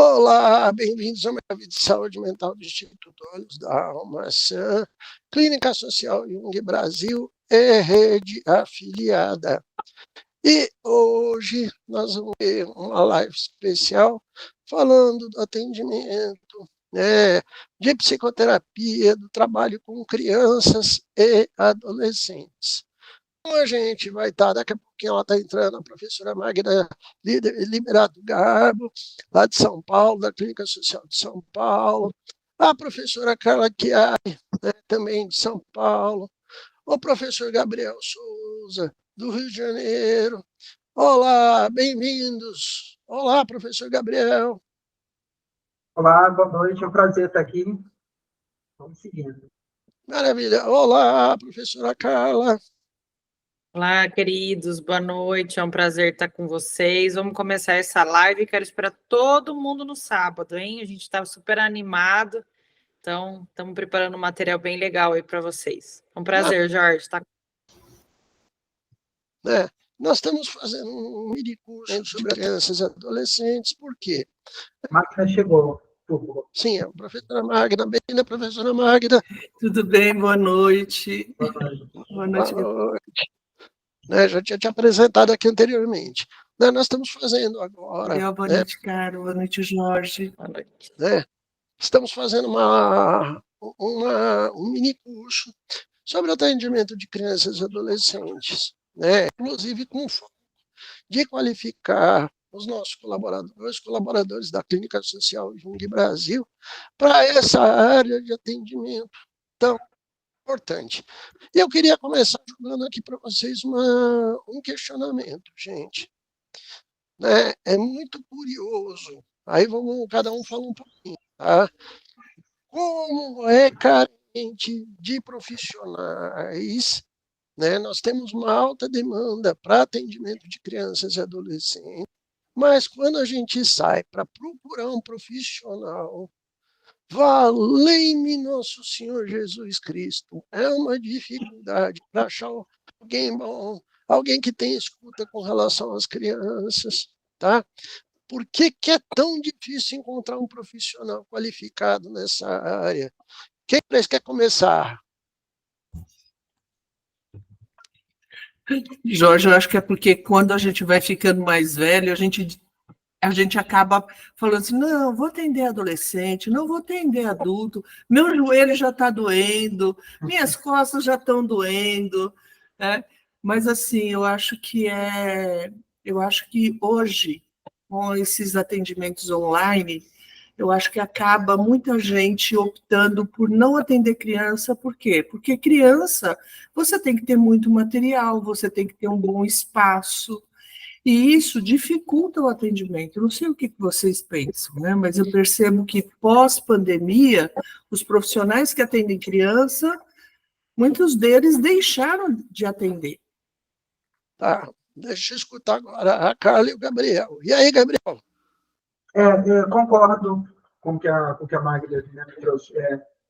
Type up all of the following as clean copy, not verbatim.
Olá, bem-vindos ao Vida de Saúde Mental do Instituto Olhos da Alma Maçã, Clínica Social Jung Brasil e rede afiliada. E hoje nós vamos ter uma live especial falando do atendimento, de psicoterapia, do trabalho com crianças e adolescentes. A gente vai estar, daqui a pouquinho ela está entrando, a professora Magda Liberato Garbo, lá de São Paulo, da Clínica Social de São Paulo, a professora Carla Chiari, também de São Paulo, o professor Gabriel Souza, do Rio de Janeiro. Olá, bem-vindos. Olá, professor Gabriel. Olá, boa noite, é um prazer estar aqui. Vamos seguindo. Maravilha. Olá, professora Carla. Olá, queridos, boa noite, é um prazer estar com vocês. Vamos começar essa live, quero esperar todo mundo no sábado, hein? A gente está super animado, então estamos preparando um material bem legal aí para vocês. É um prazer, Jorge, tá? Nós estamos fazendo um mini curso sobre crianças e adolescentes, por quê? A máquina chegou. Sim, a professora Magda, bem-vinda, professora Magda. Tudo bem, boa noite. Boa noite. Boa noite. Boa noite. Já tinha te apresentado aqui anteriormente. Nós estamos fazendo agora. Boa noite, Caro. Boa noite, Jorge. Boa noite. Estamos fazendo um mini curso sobre atendimento de crianças e adolescentes, inclusive com foco de qualificar os nossos colaboradores da Clínica Social Jung Brasil para essa área de atendimento tão importante. E eu queria começar jogando aqui para vocês um questionamento, gente. É muito curioso. Aí cada um fala um pouquinho, tá? Como é carente de profissionais, nós temos uma alta demanda para atendimento de crianças e adolescentes, mas quando a gente sai para procurar um profissional, valei-me nosso Senhor Jesus Cristo, é uma dificuldade para achar alguém bom, alguém que tenha escuta com relação às crianças, tá? Por que é tão difícil encontrar um profissional qualificado nessa área? Quem quer começar? Jorge, eu acho que é porque quando a gente vai ficando mais velho, a gente acaba falando assim, não, vou atender adolescente, não vou atender adulto, meu joelho já está doendo, minhas costas já estão doendo, né? Mas assim, eu acho que hoje, com esses atendimentos online, eu acho que acaba muita gente optando por não atender criança. Por quê? Porque criança, você tem que ter muito material, você tem que ter um bom espaço, e isso dificulta o atendimento. Eu não sei o que vocês pensam, né? Mas eu percebo que pós-pandemia, os profissionais que atendem criança, muitos deles deixaram de atender. Tá, deixa eu escutar agora a Carla e o Gabriel. E aí, Gabriel? Eu concordo com o que a Magda, né, trouxe.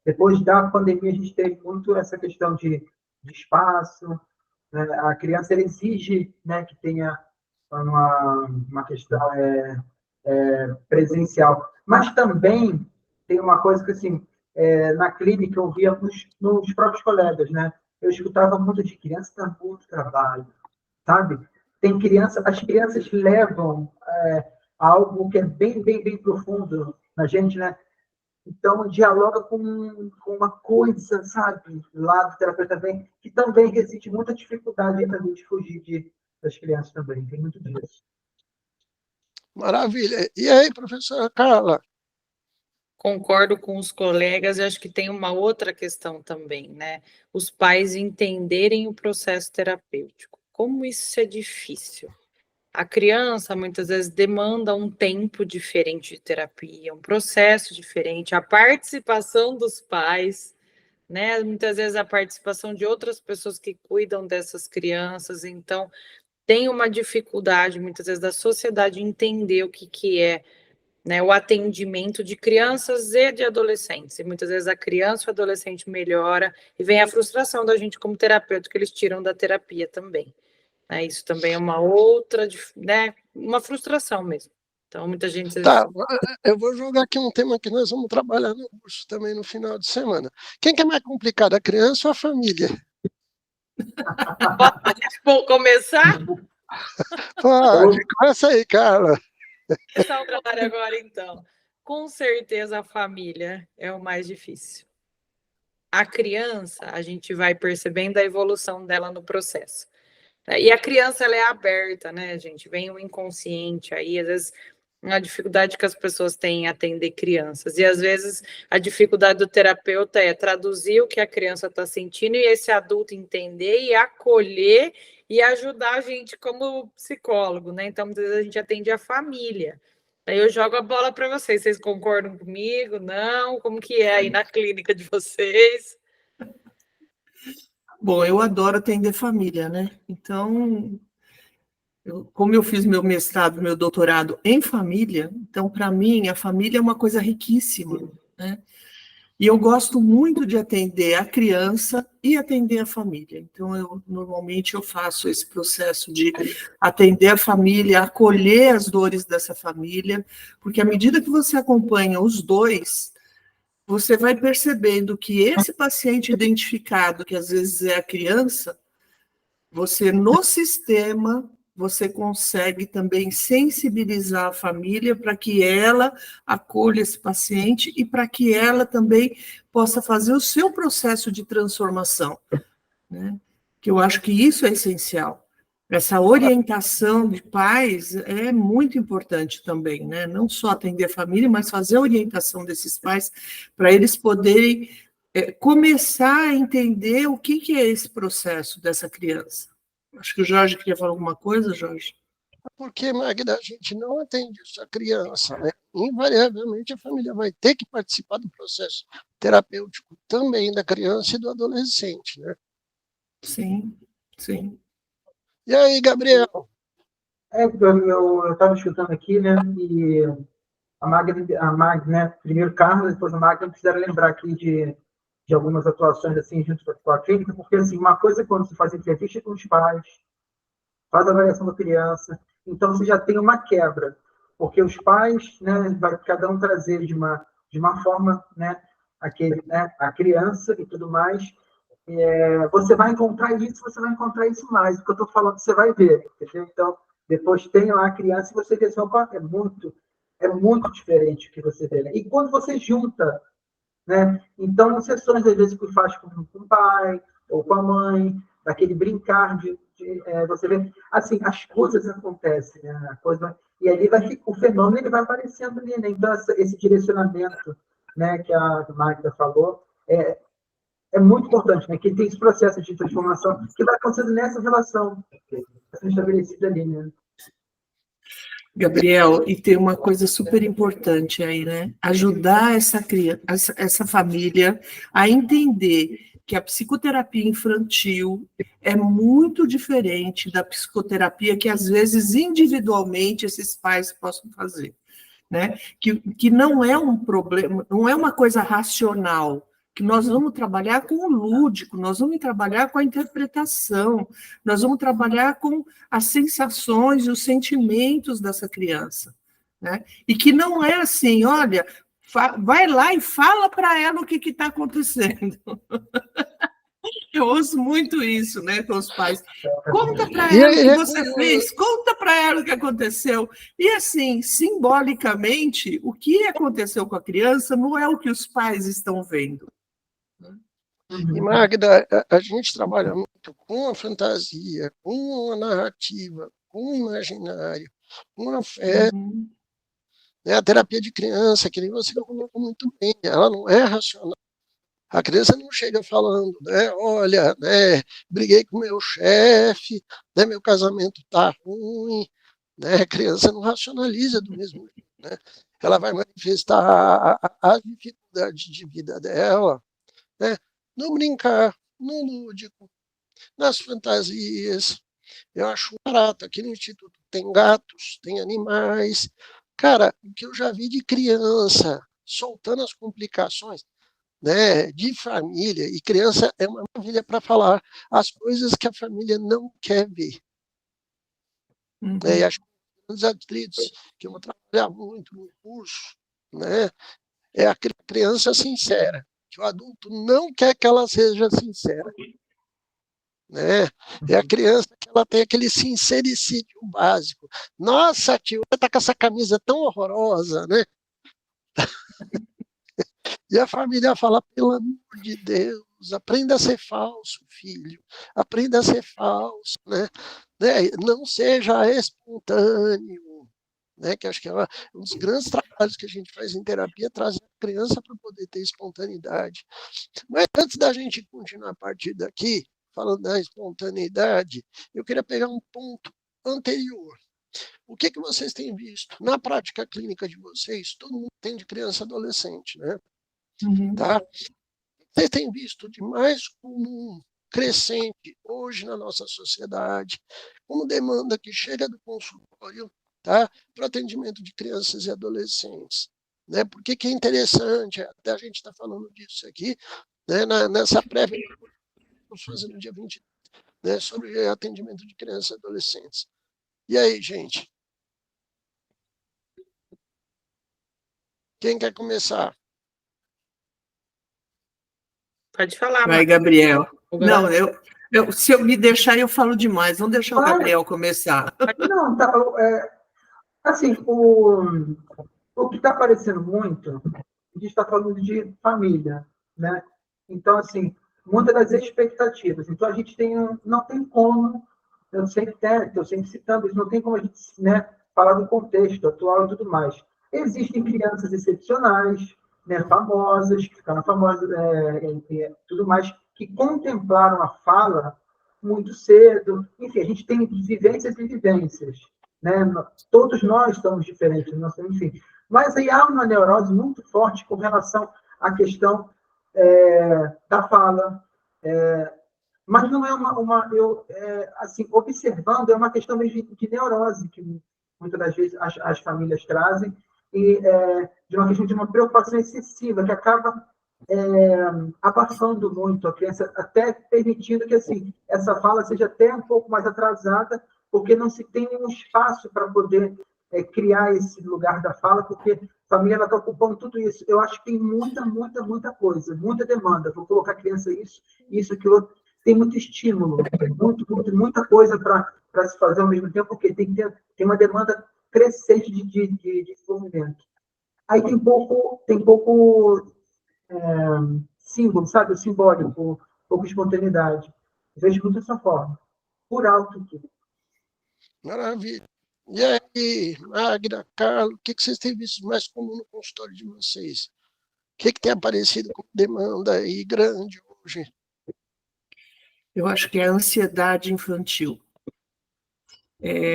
Depois da pandemia, a gente teve muito essa questão de espaço, né? A criança ela exige, né, que tenha uma questão presencial. Mas também tem uma coisa que, assim, na clínica eu via nos próprios colegas, né? Eu escutava muito de criança dá muito trabalho, sabe? As crianças levam algo que é bem, bem, bem profundo na gente, né? Então, dialoga com uma coisa, sabe, lá do terapeuta também, que também resiste muita dificuldade para a gente fugir das crianças também. Tem muito disso. Maravilha. E aí, professora Carla? Concordo com os colegas, e acho que tem uma outra questão também, né? Os pais entenderem o processo terapêutico. Como isso é difícil. A criança, muitas vezes, demanda um tempo diferente de terapia, um processo diferente, a participação dos pais, né? Muitas vezes a participação de outras pessoas que cuidam dessas crianças. Então, tem uma dificuldade, muitas vezes, da sociedade entender o que é, né, o atendimento de crianças e de adolescentes. E muitas vezes a criança e o adolescente melhora e vem a frustração da gente como terapeuta, que eles tiram da terapia também. Isso também é uma outra, né, uma frustração mesmo. Então, muita gente... Tá, eu vou jogar aqui um tema que nós vamos trabalhar no curso também no final de semana. Quem que é mais complicado, a criança ou a família? Vou começar? Pode, começa aí, Carla. Começar o trabalho agora, então. Com certeza, a família é o mais difícil. A criança, a gente vai percebendo a evolução dela no processo. E a criança, ela é aberta, né, gente? Vem o inconsciente aí, às vezes, a dificuldade que as pessoas têm em atender crianças. E, às vezes, a dificuldade do terapeuta é traduzir o que a criança está sentindo e esse adulto entender e acolher e ajudar a gente como psicólogo, né? Então, muitas vezes, a gente atende a família. Aí eu jogo a bola para vocês. Vocês concordam comigo? Não? Como que é aí na clínica de vocês? Bom, eu adoro atender família, né? Então, como eu fiz meu mestrado, meu doutorado em família, então, para mim, a família é uma coisa riquíssima, né? E eu gosto muito de atender a criança e atender a família. Então, normalmente eu faço esse processo de atender a família, acolher as dores dessa família, porque à medida que você acompanha os dois, você vai percebendo que esse paciente identificado, que às vezes é a criança, você no sistema, você consegue também sensibilizar a família para que ela acolha esse paciente e para que ela também possa fazer o seu processo de transformação, né? Que eu acho que isso é essencial. Essa orientação de pais é muito importante também, né? Não só atender a família, mas fazer a orientação desses pais para eles poderem começar a entender o que é esse processo dessa criança. Acho que o Jorge queria falar alguma coisa, Jorge. Porque, Magda, a gente não atende essa criança, né? Invariavelmente a família vai ter que participar do processo terapêutico também da criança e do adolescente, né? Sim, sim. E aí, Gabriel? Eu estava escutando aqui, né? E a Magda, né? Primeiro Carlos, depois a Magda, precisaram lembrar aqui de algumas atuações assim junto com a clínica, porque assim, uma coisa é quando você faz entrevista com os pais, faz a avaliação da criança, então você já tem uma quebra, porque os pais, né, vai cada um trazer de uma forma, né, a criança e tudo mais. Você vai encontrar isso mais, o que eu estou falando, você vai ver, entendeu? Então, depois tem lá a criança e você vê assim, opa, é muito diferente o que você vê, né? E quando você junta, né? Então, sessões, às vezes, que faz com o pai ou com a mãe, daquele brincar você vê, assim, as coisas acontecem, né? A coisa, e ali o fenômeno ele vai aparecendo ali, né? Então, esse direcionamento, né, que a Magda falou, é muito importante, né? Que tem esse processo de transformação que vai acontecendo nessa relação que está sendo estabelecida ali, né? Gabriel, e tem uma coisa super importante aí, né? Ajudar essa criança, essa família a entender que a psicoterapia infantil é muito diferente da psicoterapia que, às vezes, individualmente, esses pais possam fazer, né? Que não é um problema, não é uma coisa racional, que nós vamos trabalhar com o lúdico, nós vamos trabalhar com a interpretação, nós vamos trabalhar com as sensações e os sentimentos dessa criança, né? E que não é assim, olha, vai lá e fala para ela o que está acontecendo. Eu ouço muito isso, né, com os pais. Conta para ela o que você fez, conta para ela o que aconteceu. E assim, simbolicamente, o que aconteceu com a criança não é o que os pais estão vendo. E, Magda, a gente trabalha muito com a fantasia, com a narrativa, com o imaginário, com a fé. Né? A terapia de criança, que nem você colocou muito bem, ela não é racional. A criança não chega falando, né? Olha, né, briguei com meu chefe, né, meu casamento está ruim. Né? A criança não racionaliza do mesmo jeito. Né? Ela vai manifestar as dificuldades de vida dela, né? No brincar, no lúdico, nas fantasias. Eu acho barato. Aqui no Instituto tem gatos, tem animais. Cara, o que eu já vi de criança soltando as complicações, né, de família, e criança é uma maravilha para falar as coisas que a família não quer ver. E acho que grandes atritos que eu vou trabalhar muito no curso, né, é a criança sincera, que o adulto não quer que ela seja sincera. Né? É a criança que ela tem aquele sincericídio básico. Nossa, tio, você está com essa camisa tão horrorosa, né? E a família fala, pelo amor de Deus, aprenda a ser falso, filho. Aprenda a ser falso, né? Não seja espontâneo. Né? Que acho que é um dos grandes trabalhos que a gente faz em terapia, trazer a criança para poder ter espontaneidade. Mas antes da gente continuar a partir daqui, falando da espontaneidade, eu queria pegar um ponto anterior. O que vocês têm visto na prática clínica de vocês? Todo mundo tem de criança e adolescente, né? Uhum. Tá? Vocês têm visto de mais comum, crescente, hoje na nossa sociedade, como demanda que chega do consultório, tá? Para atendimento de crianças e adolescentes. Né? Porque que é interessante, até a gente está falando disso aqui, né? Nessa prévia que vamos fazer no dia 20, né? Sobre atendimento de crianças e adolescentes. E aí, gente? Quem quer começar? Pode falar, Vai, Gabriel. Não, se eu me deixar, eu falo demais. Vamos deixar o Gabriel começar. Não, tá, assim, o que está aparecendo muito, a gente está falando de família, né? Então, assim, muitas das expectativas. Então, a gente não tem como, eu sempre citando isso, não tem como a gente, né, falar do contexto atual e tudo mais. Existem crianças excepcionais, né, famosas, que ficaram famosas, tudo mais, que contemplaram a fala muito cedo. Enfim, a gente tem vivências e vivências. Né? Todos nós estamos diferentes, enfim. Mas aí há uma neurose muito forte com relação à questão da fala, mas não é assim, observando, é uma questão mesmo de neurose, que muitas das vezes as famílias trazem, e de uma questão de uma preocupação excessiva, que acaba abafando muito a criança, até permitindo que assim, essa fala seja até um pouco mais atrasada, porque não se tem um espaço para poder criar esse lugar da fala, porque a família está ocupando tudo isso. Eu acho que tem muita coisa, muita demanda. Vou colocar a criança isso, aquilo. Tem muito estímulo, muita coisa para se fazer ao mesmo tempo, porque tem uma demanda crescente de desenvolvimento. Aí tem pouco símbolo, sabe? O simbólico, pouco espontaneidade. Vejo muito dessa forma. Por alto tudo. Maravilha. E aí, Magda, Carlos, o que vocês têm visto mais comum no consultório de vocês? O que tem aparecido como demanda aí grande hoje? Eu acho que é a ansiedade infantil.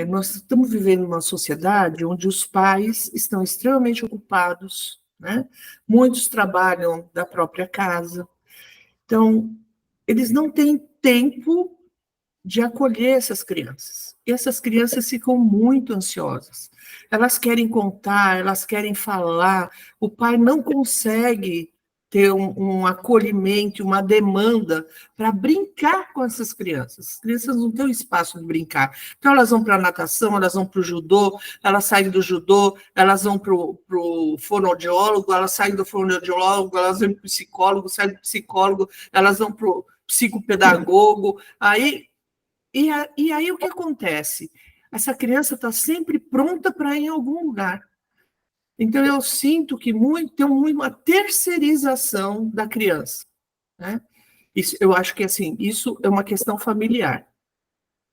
Nós estamos vivendo uma sociedade onde os pais estão extremamente ocupados, né? Muitos trabalham da própria casa. Então, eles não têm tempo de acolher essas crianças. E essas crianças ficam muito ansiosas. Elas querem contar, elas querem falar. O pai não consegue ter um acolhimento, uma demanda para brincar com essas crianças. As crianças não têm espaço de brincar. Então, elas vão para a natação, elas vão para o judô, elas saem do judô, elas vão para o fonoaudiólogo, elas saem do fonoaudiólogo, elas vão para o psicólogo, saem do psicólogo, elas vão para o psicopedagogo. E aí o que acontece? Essa criança está sempre pronta para ir em algum lugar. Então, eu sinto que tem uma terceirização da criança. Né? Eu acho que assim, isso é uma questão familiar.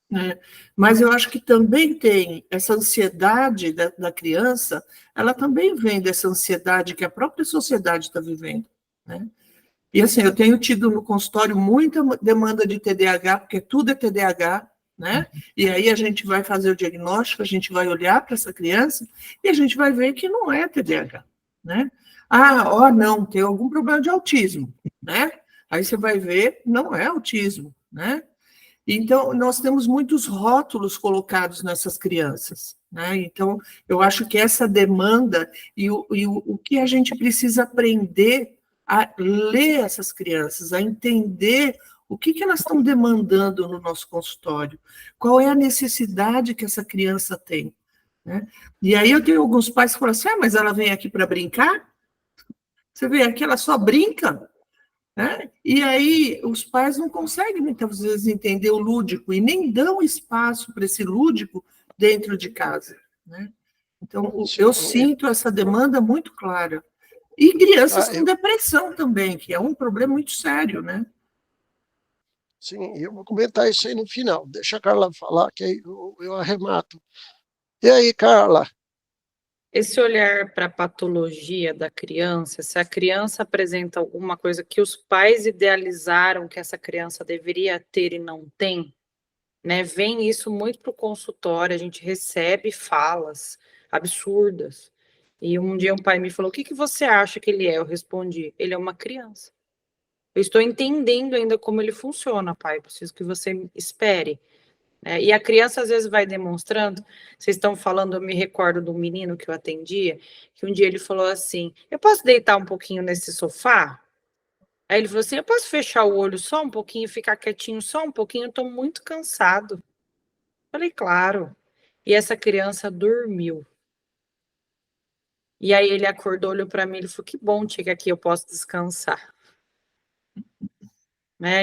Né? Mas eu acho que também tem essa ansiedade da criança, ela também vem dessa ansiedade que a própria sociedade está vivendo. Né? E assim, eu tenho tido no consultório muita demanda de TDAH, porque tudo é TDAH, né? E aí a gente vai fazer o diagnóstico, a gente vai olhar para essa criança e a gente vai ver que não é TDAH, né? Não, tem algum problema de autismo, né? Aí você vai ver, não é autismo, né? Então, nós temos muitos rótulos colocados nessas crianças, né? Então, eu acho que essa demanda e o que a gente precisa aprender a ler essas crianças, a entender o que elas estão demandando no nosso consultório, qual é a necessidade que essa criança tem, né? E aí eu tenho alguns pais que falam assim, mas ela vem aqui para brincar? Você vê aqui, ela só brinca, né? E aí os pais não conseguem muitas vezes entender o lúdico e nem dão espaço para esse lúdico dentro de casa, né? Então, eu sinto essa demanda muito clara. E crianças com depressão também, que é um problema muito sério, né? Sim, eu vou comentar isso aí no final. Deixa a Carla falar, que aí eu arremato. E aí, Carla? Esse olhar para a patologia da criança, se a criança apresenta alguma coisa que os pais idealizaram que essa criança deveria ter e não tem, né? Vem isso muito para o consultório, a gente recebe falas absurdas. E um dia um pai me falou: o que você acha que ele é? Eu respondi: ele é uma criança. Eu estou entendendo ainda como ele funciona, pai. Preciso que você espere. E a criança às vezes vai demonstrando. Vocês estão falando, eu me recordo do menino que eu atendia, que um dia ele falou assim: eu posso deitar um pouquinho nesse sofá? Aí ele falou assim: eu posso fechar o olho só um pouquinho, ficar quietinho só um pouquinho? Eu estou muito cansado. Falei, claro. E essa criança dormiu. E aí ele acordou, olhou para mim e falou: que bom, tia, que aqui eu posso descansar.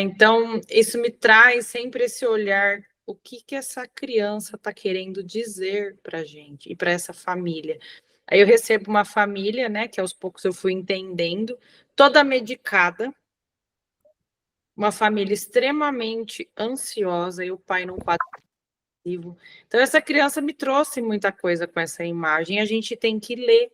Então, isso me traz sempre esse olhar, o que essa criança está querendo dizer para a gente e para essa família. Aí eu recebo uma família, né, que aos poucos eu fui entendendo, toda medicada, uma família extremamente ansiosa e o pai num quadro depressivo. Então, essa criança me trouxe muita coisa com essa imagem, a gente tem que ler,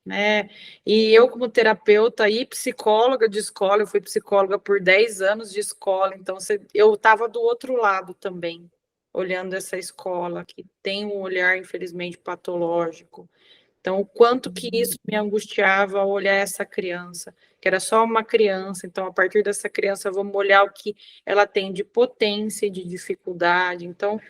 né? E eu, como terapeuta e psicóloga de escola, eu fui psicóloga por 10 anos de escola, então eu estava do outro lado também, olhando essa escola, que tem um olhar, infelizmente, patológico. Então, o quanto que isso me angustiava ao olhar essa criança, que era só uma criança, então, a partir dessa criança, vamos olhar o que ela tem de potência e de dificuldade. Então,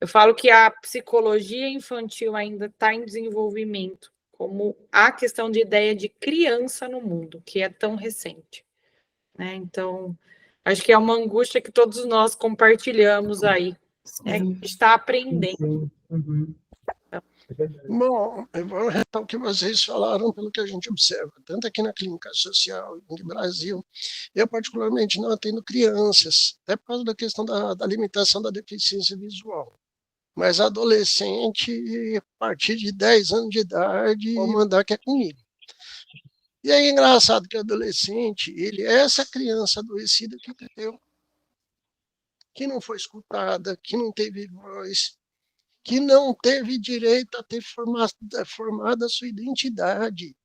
eu falo que a psicologia infantil ainda está em desenvolvimento, como a questão de ideia de criança no mundo, que é tão recente, né? Então, acho que é uma angústia que todos nós compartilhamos aí, né? Que está aprendendo. Uhum. Bom, eu vou retomar o que vocês falaram, pelo que a gente observa, tanto aqui na clínica social no Brasil. Eu, particularmente, não atendo crianças, até por causa da questão da limitação da deficiência visual. Mas adolescente, a partir de 10 anos de idade, vou mandar que é comigo. E aí é engraçado que o adolescente, ele é essa criança adoecida que entendeu, que não foi escutada, que não teve voz, que não teve direito a ter formado a sua identidade.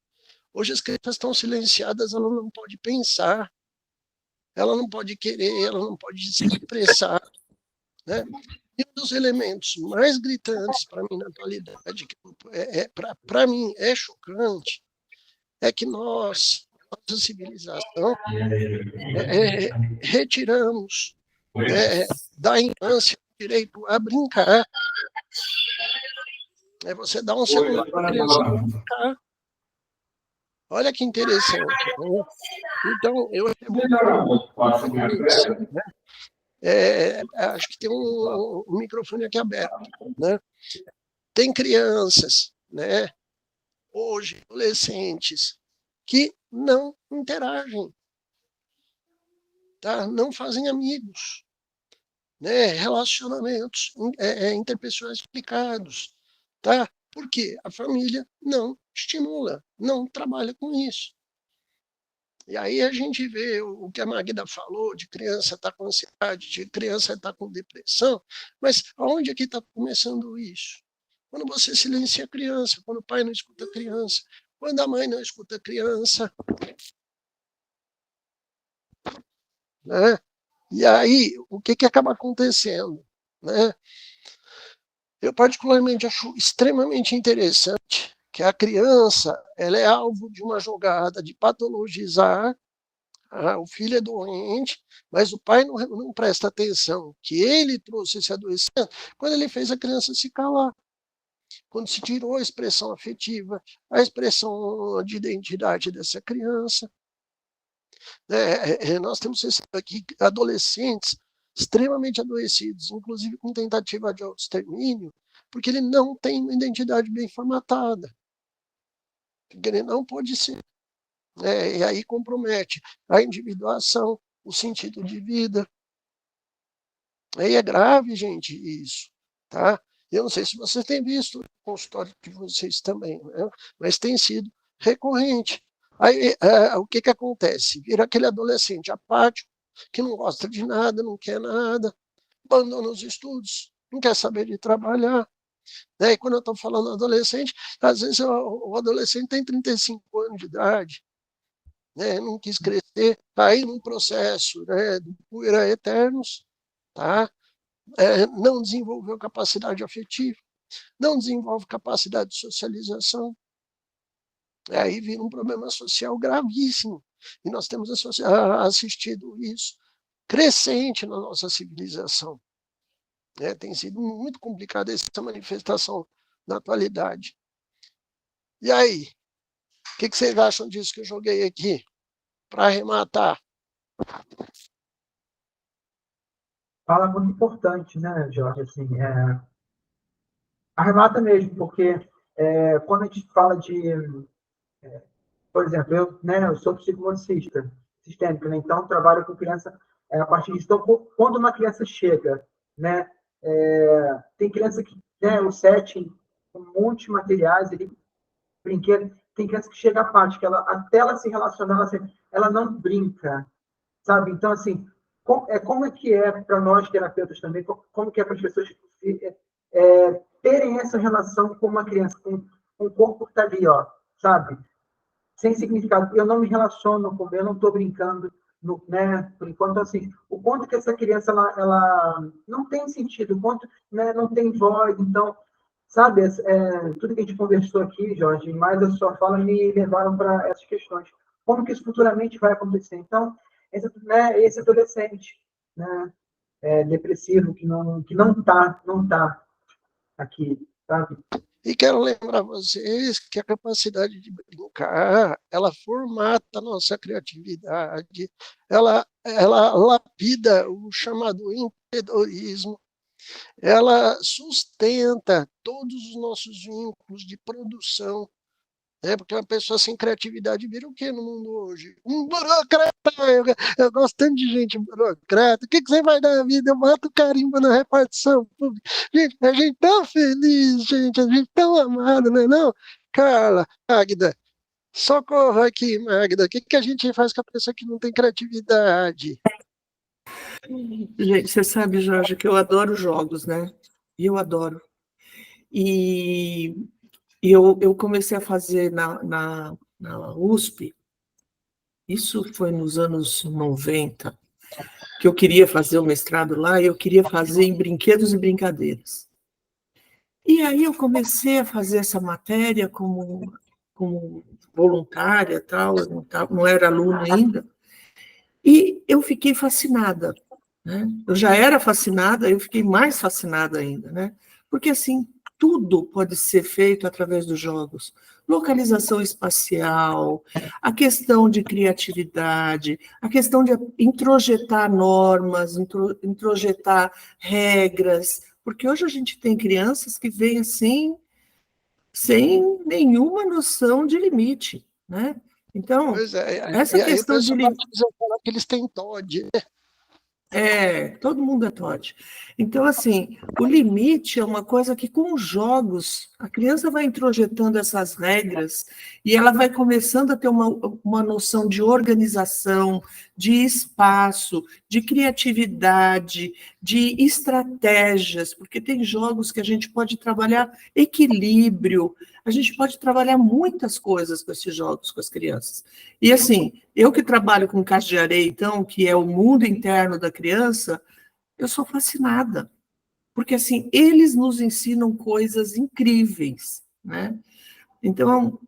Hoje as crianças estão silenciadas, ela não pode pensar, ela não pode querer, ela não pode se expressar, né? E um dos elementos mais gritantes para mim na atualidade, que para mim é chocante, é que nós, nossa civilização, retiramos da infância o direito a brincar. Você dá um celular para a criança brincar. Olha que interessante. Né? Então, eu acho que tem um microfone aqui aberto. Né? Tem crianças, né? Hoje, adolescentes, que não interagem, tá? Não fazem amigos, né? Relacionamentos interpessoais complicados. Tá? Porque a família não estimula, não trabalha com isso. E aí a gente vê o que a Magda falou, de criança estar com ansiedade, de criança estar com depressão, mas aonde é que está começando isso? Quando você silencia a criança, quando o pai não escuta a criança, quando a mãe não escuta a criança. Né? E aí, o que acaba acontecendo? Né? Eu particularmente acho extremamente interessante que a criança ela é alvo de uma jogada de patologizar, o filho é doente, mas o pai não presta atenção que ele trouxe esse adoecimento quando ele fez a criança se calar, quando se tirou a expressão afetiva, a expressão de identidade dessa criança. Nós temos aqui adolescentes extremamente adoecidos, inclusive com tentativa de autoextermínio, Porque ele não tem uma identidade bem formatada. Porque ele não pode ser. E aí compromete a individuação, o sentido de vida. Aí é grave, gente, isso. Tá? Eu não sei se vocês têm visto o consultório de vocês também, né? Mas tem sido recorrente. Aí, o que acontece? Vira aquele adolescente apático, que não gosta de nada, não quer nada, abandona os estudos, não quer saber de trabalhar. E quando eu estou falando adolescente, às vezes o adolescente tem 35 anos de idade, né? Não quis crescer, está aí num processo, né, do puera eternos, tá? Não desenvolveu capacidade afetiva, não desenvolve capacidade de socialização. Aí vira um problema social gravíssimo. E nós temos assistido isso crescente na nossa civilização. Tem sido muito complicada essa manifestação na atualidade. E aí? O que vocês acham disso que eu joguei aqui? Para arrematar. Fala muito importante, né, Jorge? Assim, arremata mesmo, porque quando a gente fala de... por exemplo, eu sou psicomotricista sistêmico, né? Então trabalho com criança a partir disso. Então, quando uma criança chega, né, tem criança que, né, o setting, um monte de materiais, ele, brinquedo, tem criança que chega à parte, que até ela se relacionar, ela não brinca, sabe? Então, assim, como é que é para nós terapeutas também, como que é para as pessoas terem essa relação com uma criança, com o corpo que está ali, ó, sabe? Sem significado. Eu não me relaciono com, eu não estou brincando, né? Por enquanto, assim, o quanto que essa criança ela não tem sentido, o quanto, né, não tem voz, então, sabe, tudo que a gente conversou aqui, Jorge, mais a sua fala me levaram para essas questões. Como que isso futuramente vai acontecer? Então, esse adolescente, né, depressivo que não tá aqui, sabe? E quero lembrar vocês que a capacidade de brincar, ela formata a nossa criatividade, ela lapida o chamado empreendedorismo, ela sustenta todos os nossos vínculos de produção, porque uma pessoa sem criatividade vira o que no mundo hoje? Um burocrata! Eu gosto tanto de gente burocrata. O que você vai dar na vida? Eu mato o carimbo na repartição pública. Gente, a gente tão feliz, gente, a gente tão amado, não é não? Carla, Magda, socorro aqui, Magda. O que a gente faz com a pessoa que não tem criatividade? Gente, você sabe, Jorge, que eu adoro jogos, né? Eu adoro. E eu comecei a fazer na USP, isso foi nos anos 90, que eu queria fazer o mestrado lá, e eu queria fazer em brinquedos e brincadeiras. E aí eu comecei a fazer essa matéria como voluntária, tal, eu não era aluna ainda, e eu fiquei fascinada, né? Eu já era fascinada, eu fiquei mais fascinada ainda, né? Porque, assim, tudo pode ser feito através dos jogos. Localização espacial, a questão de criatividade, a questão de introjetar normas, introjetar regras, porque hoje a gente tem crianças que vêm assim, sem nenhuma noção de limite, né? Então, Pois essa e aí o questão de pessoal limite... fala que eles têm TOD. Todo mundo é TOD. Então, assim, o limite é uma coisa que, com os jogos, a criança vai introjetando essas regras e ela vai começando a ter uma noção de organização, de espaço, de criatividade, de estratégias, porque tem jogos que a gente pode trabalhar equilíbrio, a gente pode trabalhar muitas coisas com esses jogos, com as crianças. E, assim, eu que trabalho com caixa de areia, então, que é o mundo interno da criança, eu sou fascinada, porque, assim, eles nos ensinam coisas incríveis, né? Então,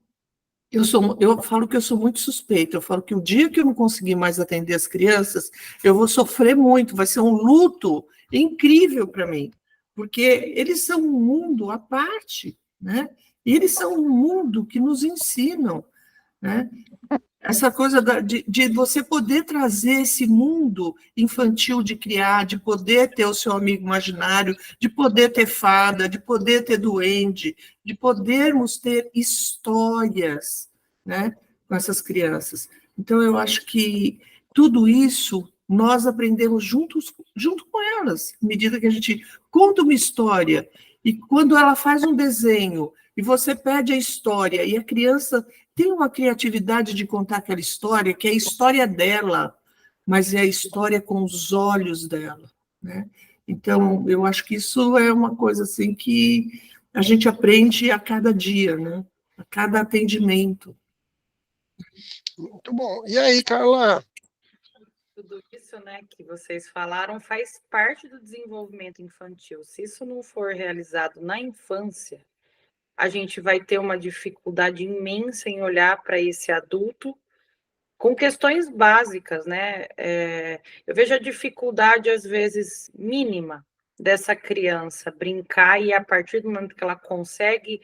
eu falo que eu sou muito suspeita, eu falo que o dia que eu não conseguir mais atender as crianças, eu vou sofrer muito, vai ser um luto incrível para mim, porque eles são um mundo à parte, né? E eles são um mundo que nos ensinam, né? Essa coisa de você poder trazer esse mundo infantil de criar, de poder ter o seu amigo imaginário, de poder ter fada, de poder ter duende, de podermos ter histórias, né, com essas crianças. Então, eu acho que tudo isso nós aprendemos junto com elas, à medida que a gente conta uma história, e quando ela faz um desenho, e você pede a história, e a criança tem uma criatividade de contar aquela história, que é a história dela, mas é a história com os olhos dela, né? Então, eu acho que isso é uma coisa assim que a gente aprende a cada dia, né? A cada atendimento. Muito bom. E aí, Carla? Tudo isso, né, que vocês falaram faz parte do desenvolvimento infantil. Se isso não for realizado na infância, a gente vai ter uma dificuldade imensa em olhar para esse adulto com questões básicas, né? Eu vejo a dificuldade, às vezes, mínima dessa criança brincar, e a partir do momento que ela consegue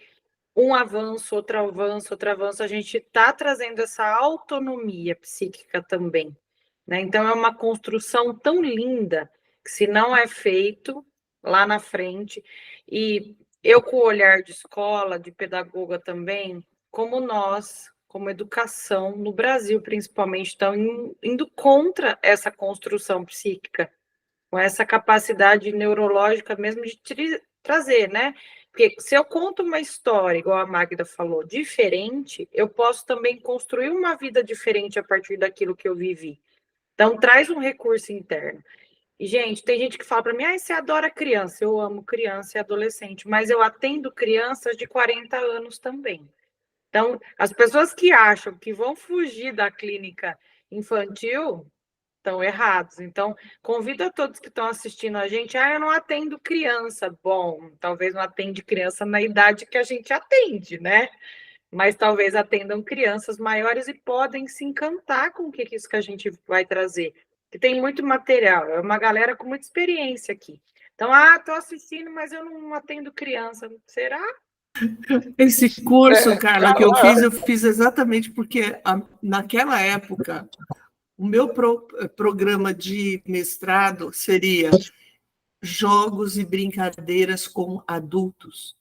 um avanço, outro avanço, a gente está trazendo essa autonomia psíquica também, né? Então, é uma construção tão linda que, se não é feito lá na frente, e eu, com o olhar de escola, de pedagoga também, como nós, como educação, no Brasil principalmente, estão indo contra essa construção psíquica, com essa capacidade neurológica mesmo de trazer, né? Porque se eu conto uma história, igual a Magda falou, diferente, eu posso também construir uma vida diferente a partir daquilo que eu vivi. Então, traz um recurso interno. E, gente, tem gente que fala para mim, você adora criança. Eu amo criança e adolescente, mas eu atendo crianças de 40 anos também. Então, as pessoas que acham que vão fugir da clínica infantil estão errados. Então, convido a todos que estão assistindo a gente, eu não atendo criança. Bom, talvez não atende criança na idade que a gente atende, né? Mas talvez atendam crianças maiores e podem se encantar com o que isso que a gente vai trazer. Que tem muito material, é uma galera com muita experiência aqui. Então, estou assistindo, mas eu não atendo criança. Será? Esse curso, Carla, que eu fiz exatamente porque naquela época o meu programa de mestrado seria jogos e brincadeiras com adultos,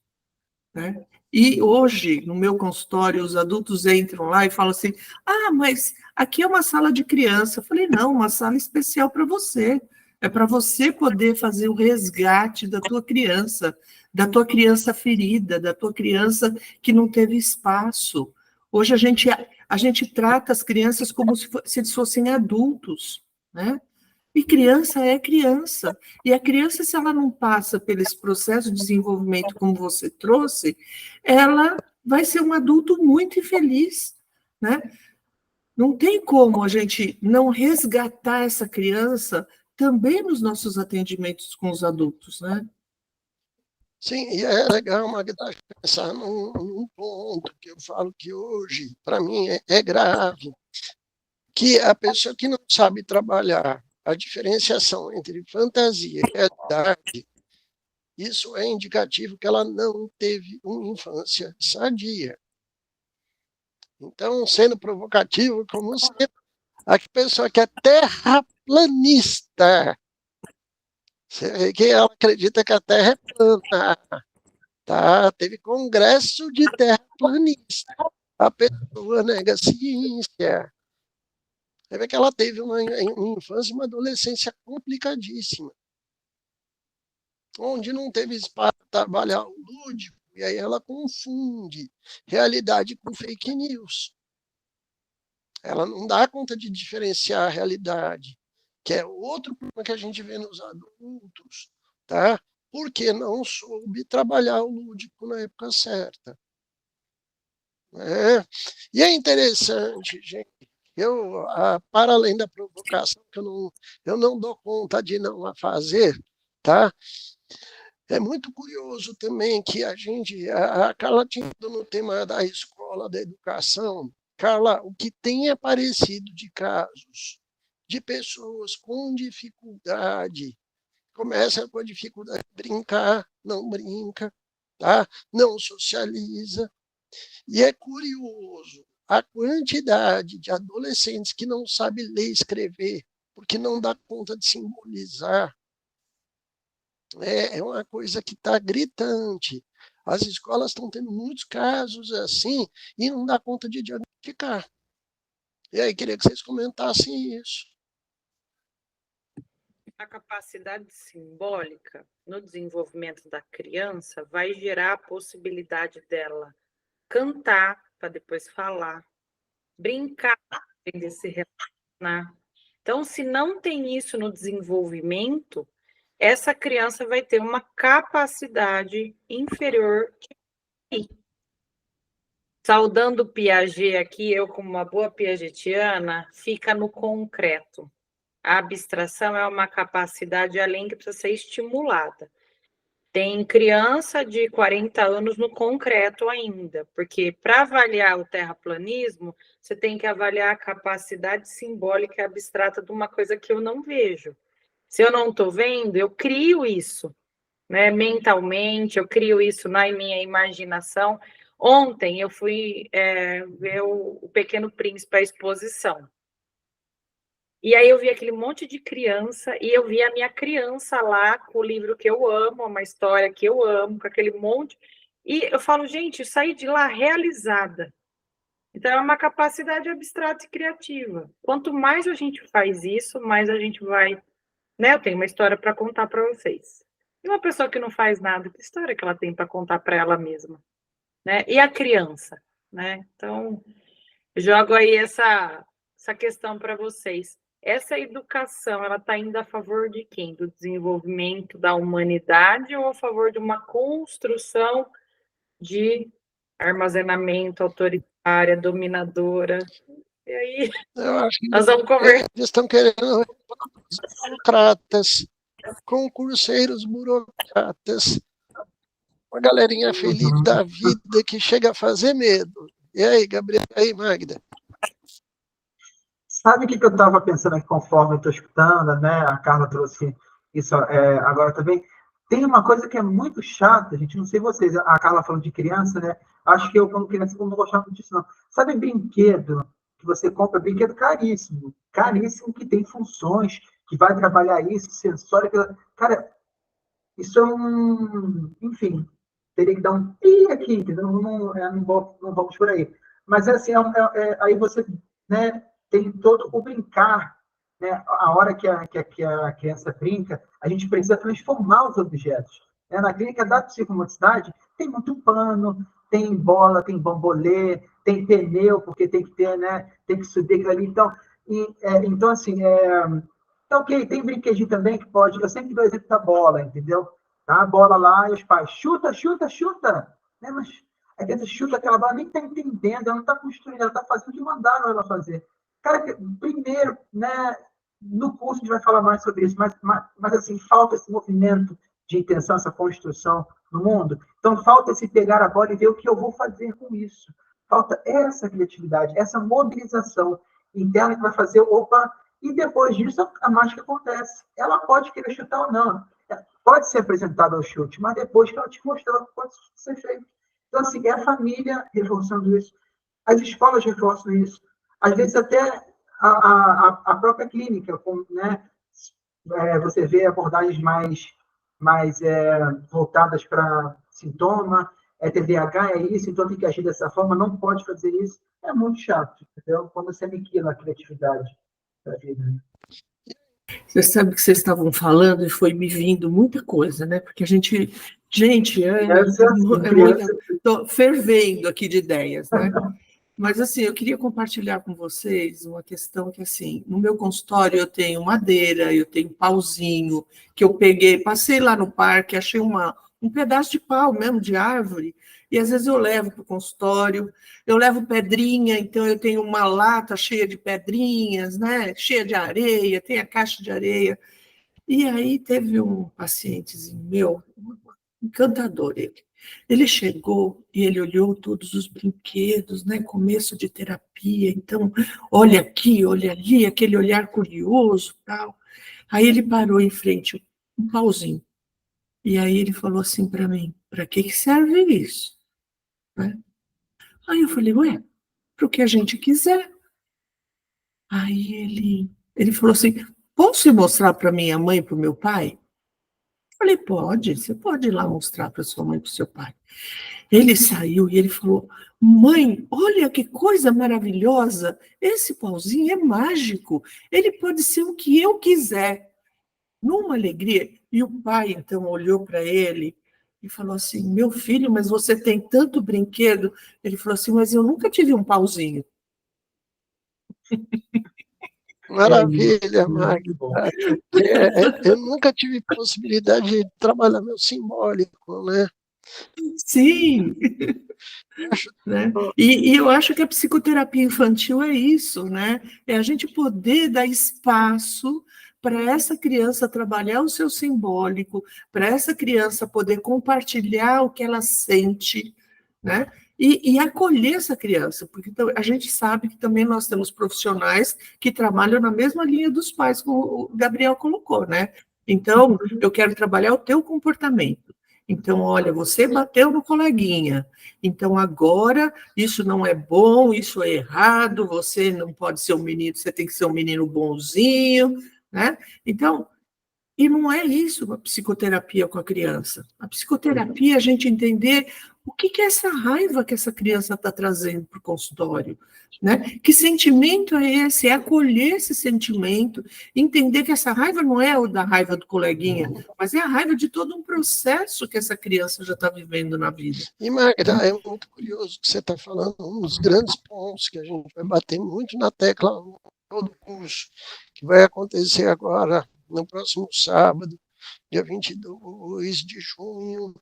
né? E hoje, no meu consultório, os adultos entram lá e falam assim, mas aqui é uma sala de criança. Eu falei, não, uma sala especial para você. É para você poder fazer o resgate da tua criança ferida, da tua criança que não teve espaço. Hoje a gente trata as crianças como se eles fossem adultos, né? E criança é criança. E a criança, se ela não passa pelo esse processo de desenvolvimento como você trouxe, ela vai ser um adulto muito infeliz, né? Não tem como a gente não resgatar essa criança também nos nossos atendimentos com os adultos, né? Sim, e é legal, Magda, pensar num ponto que eu falo que hoje, para mim, é grave, que a pessoa que não sabe trabalhar a diferenciação entre fantasia e realidade, isso é indicativo que ela não teve uma infância sadia. Então, sendo provocativo, como sempre, a pessoa que é terraplanista, que ela acredita que a Terra é plana, tá? Teve congresso de terraplanista, a pessoa nega a ciência. Você vê que ela teve uma infância e uma adolescência complicadíssima, onde não teve espaço para trabalhar o lúdico, e aí ela confunde realidade com fake news. Ela não dá conta de diferenciar a realidade, que é outro problema que a gente vê nos adultos, tá? Porque não soube trabalhar o lúdico na época certa. E é interessante, gente, para além da provocação, que eu não dou conta de não fazer, tá? É muito curioso também que a Carla tinha no tema da escola, da educação. Carla, o que tem aparecido de casos de pessoas com dificuldade, começa com a dificuldade de brincar, não brinca, tá? Não socializa. E é curioso, a quantidade de adolescentes que não sabem ler e escrever, porque não dá conta de simbolizar, é uma coisa que está gritante. As escolas estão tendo muitos casos assim e não dá conta de diagnosticar. E aí, queria que vocês comentassem isso. A capacidade simbólica no desenvolvimento da criança vai gerar a possibilidade dela cantar para depois falar, brincar, aprender a se relacionar. Então, se não tem isso no desenvolvimento, essa criança vai ter uma capacidade inferior de saudando o Piaget aqui, eu como uma boa piagetiana, fica no concreto. A abstração é uma capacidade além que precisa ser estimulada. Tem criança de 40 anos no concreto ainda, porque para avaliar o terraplanismo, você tem que avaliar a capacidade simbólica e abstrata de uma coisa que eu não vejo. Se eu não estou vendo, eu crio isso, né? Mentalmente, eu crio isso na minha imaginação. Ontem eu fui ver o Pequeno Príncipe, a exposição. E aí eu vi aquele monte de criança, e eu vi a minha criança lá com o livro que eu amo, uma história que eu amo, com aquele monte. E eu falo, gente, eu saí de lá realizada. Então é uma capacidade abstrata e criativa. Quanto mais a gente faz isso, mais a gente vai... Né? Eu tenho uma história para contar para vocês. E uma pessoa que não faz nada, que história que ela tem para contar para ela mesma? Né? E a criança? Né? Então, jogo aí essa questão para vocês. Essa educação, ela está indo a favor de quem? Do desenvolvimento da humanidade ou a favor de uma construção de armazenamento autoritária, dominadora? E aí, Eu acho que nós vamos conversar. eles estão querendo burocratas, concurseiros burocratas, uma galerinha feliz da vida que chega a fazer medo. E aí, Gabriel? E aí, Magda? Sabe o que eu estava pensando aqui, conforme eu estou escutando, né? A Carla trouxe isso agora também. Tem uma coisa que é muito chata, gente, não sei vocês, a Carla falando de criança, né? Acho que eu, quando criança, não gostava muito disso, não. Sabe brinquedo que você compra? Brinquedo caríssimo, que tem funções, que vai trabalhar isso, sensório, cara, isso é enfim, teria que dar um pi aqui, entendeu? Não vamos por aí. Mas, assim, aí você, né, tem todo o brincar, né? A hora que a criança brinca, a gente precisa transformar os objetos. Né? Na clínica da psicomotricidade, tem muito pano, tem bola, tem bambolê, tem pneu, porque tem que ter, né? Tem que subir aquilo ali. Então assim, ok, tem brinquedinho também que pode. Eu sempre dou exemplo da bola, entendeu? Tá a bola lá e os pais, chuta, chuta, chuta. Né? Mas a criança chuta aquela bola, nem está entendendo, ela não está construindo, ela está fazendo o que mandaram ela fazer. Cara, primeiro, né, no curso a gente vai falar mais sobre isso, mas assim, falta esse movimento de intenção, essa construção no mundo. Então, falta esse pegar a bola e ver o que eu vou fazer com isso. Falta essa criatividade, essa mobilização interna que vai fazer, opa, e depois disso a mágica acontece. Ela pode querer chutar ou não. Pode ser apresentada ao chute, mas depois que ela te mostrou que pode ser feito. Então, assim, é a família reforçando isso. As escolas reforçam isso. Às vezes até a própria clínica, né? Você vê abordagens mais voltadas para sintoma, TDAH, é isso, então tem que agir dessa forma, não pode fazer isso. É muito chato, entendeu? Quando você aniquila a criatividade da vida. Você sabe que vocês estavam falando e foi me vindo muita coisa, né? Porque a gente, estou fervendo aqui de ideias, né? Mas, assim, eu queria compartilhar com vocês uma questão que, assim, no meu consultório eu tenho madeira, eu tenho pauzinho, que eu peguei, passei lá no parque, achei um pedaço de pau mesmo, de árvore, e às vezes eu levo para o consultório, eu levo pedrinha, então eu tenho uma lata cheia de pedrinhas, né, cheia de areia, tem a caixa de areia. E aí teve um pacientezinho meu, encantador ele. Ele chegou e ele olhou todos os brinquedos, né? Começo de terapia, então, olha aqui, olha ali, aquele olhar curioso, tal. Aí ele parou em frente, um pauzinho. E aí ele falou assim para mim, para que serve isso? Né? Aí eu falei, ué, para o que a gente quiser. Aí ele falou assim, posso ir mostrar para minha mãe e para o meu pai? Eu falei, pode, você pode ir lá mostrar para sua mãe e para o seu pai. Ele saiu e ele falou, mãe, olha que coisa maravilhosa, esse pauzinho é mágico, ele pode ser o que eu quiser. Numa alegria. E o pai, então, olhou para ele e falou assim, meu filho, mas você tem tanto brinquedo? Ele falou assim, mas eu nunca tive um pauzinho. Maravilha, Muito bom. Magda. Eu nunca tive possibilidade de trabalhar meu simbólico, né? Sim, Eu acho, né? E eu acho que a psicoterapia infantil é isso, né? É a gente poder dar espaço para essa criança trabalhar o seu simbólico, para essa criança poder compartilhar o que ela sente, né? E acolher essa criança, porque a gente sabe que também nós temos profissionais que trabalham na mesma linha dos pais, como o Gabriel colocou, né? Então, eu quero trabalhar o teu comportamento. Então, olha, você bateu no coleguinha, então agora isso não é bom, isso é errado, você não pode ser um menino, você tem que ser um menino bonzinho, né? Então, e não é isso a psicoterapia com a criança. A psicoterapia é a gente entender o que é essa raiva que essa criança está trazendo para o consultório, né? Que sentimento é esse? É acolher esse sentimento, entender que essa raiva não é o da raiva do coleguinha, mas é a raiva de todo um processo que essa criança já está vivendo na vida. E, Magda, é muito curioso que você está falando, um dos grandes pontos que a gente vai bater muito na tecla no todo o curso, que vai acontecer agora, no próximo sábado, dia 22 de junho,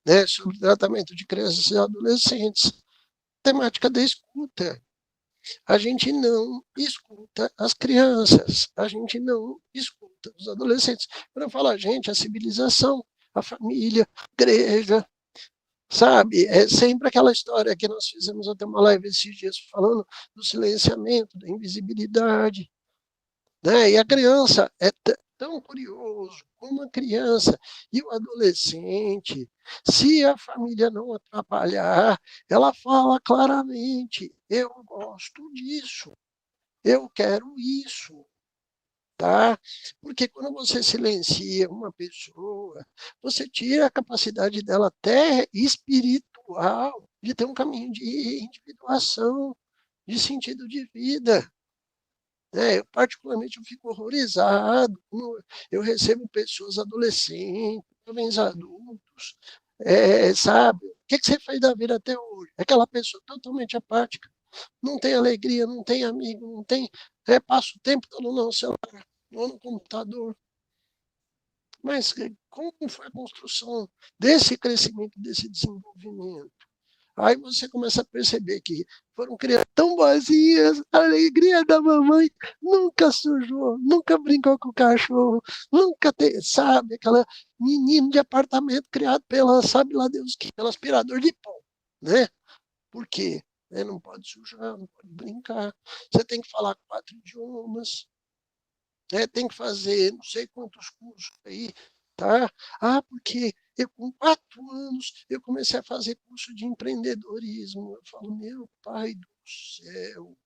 né, sobre tratamento de crianças e adolescentes. Temática da escuta. A gente não escuta as crianças, a gente não escuta os adolescentes. Quando eu falo a gente, a civilização, a família, a igreja, sabe? É sempre aquela história que nós fizemos até uma live esses dias falando do silenciamento, da invisibilidade, né? E a criança é tão curioso como a criança e o adolescente, se a família não atrapalhar, ela fala claramente, eu gosto disso, eu quero isso, tá? Porque quando você silencia uma pessoa, você tira a capacidade dela até espiritual de ter um caminho de individuação, de sentido de vida. Eu, particularmente, eu fico horrorizado. Eu recebo pessoas adolescentes, jovens adultos, sabe? O que você fez da vida até hoje? Aquela pessoa totalmente apática, não tem alegria, não tem amigo, não tem. Passa o tempo todo no celular, ou no computador. Mas como foi a construção desse crescimento, desse desenvolvimento? Aí você começa a perceber que foram crianças tão boazinhas, a alegria da mamãe nunca sujou, nunca brincou com o cachorro, nunca teve, sabe, aquela menino de apartamento criado pela, sabe lá Deus que, pelo aspirador de pó, né? Por quê? Não pode sujar, não pode brincar, você tem que falar 4 idiomas, tem que fazer não sei quantos cursos aí, tá? Porque eu, com 4 anos, eu comecei a fazer curso de empreendedorismo. Eu falo, meu pai do céu,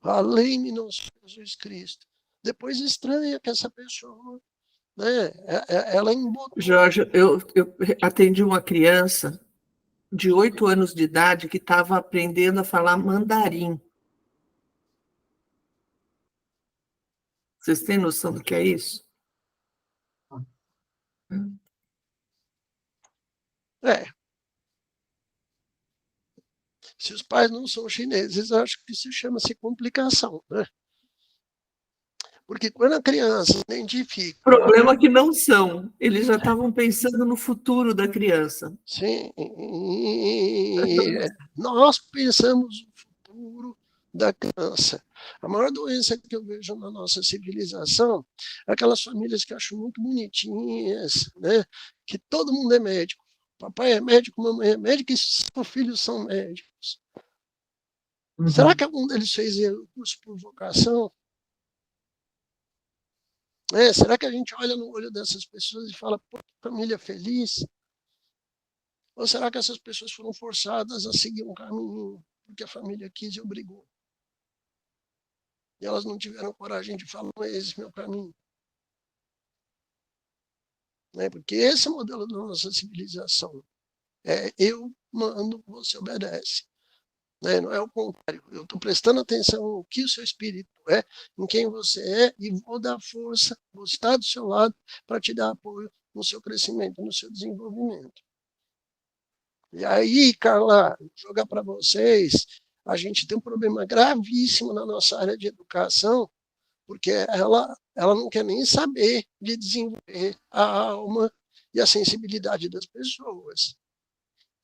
além-me nosso Jesus Cristo. Depois estranha que essa pessoa, né, ela embotou. Jorge, eu atendi uma criança de 8 anos de idade que estava aprendendo a falar mandarim. Vocês têm noção do que é isso? Se os pais não são chineses, acho que isso chama-se complicação, né? Porque quando a criança identifica... O problema é que não são. Eles já estavam pensando no futuro da criança. Sim, nós pensamos no futuro da criança. A maior doença que eu vejo na nossa civilização é aquelas famílias que acham muito bonitinhas, né? Que todo mundo é médico. Papai é médico, mamãe é médica e os filhos são médicos. Uhum. Será que algum deles fez o curso por vocação? Será que a gente olha no olho dessas pessoas e fala, pô, família feliz? Ou será que essas pessoas foram forçadas a seguir um caminho porque a família quis e obrigou. E elas não tiveram coragem de falar, não é esse meu caminho. Né? Porque esse é o modelo da nossa civilização. É eu mando, você obedece. Né? Não é o contrário. Eu estou prestando atenção no que o seu espírito é, em quem você é, e vou dar força, vou estar do seu lado para te dar apoio no seu crescimento, no seu desenvolvimento. E aí, Carla, vou jogar para vocês, a gente tem um problema gravíssimo na nossa área de educação, porque ela não quer nem saber de desenvolver a alma e a sensibilidade das pessoas.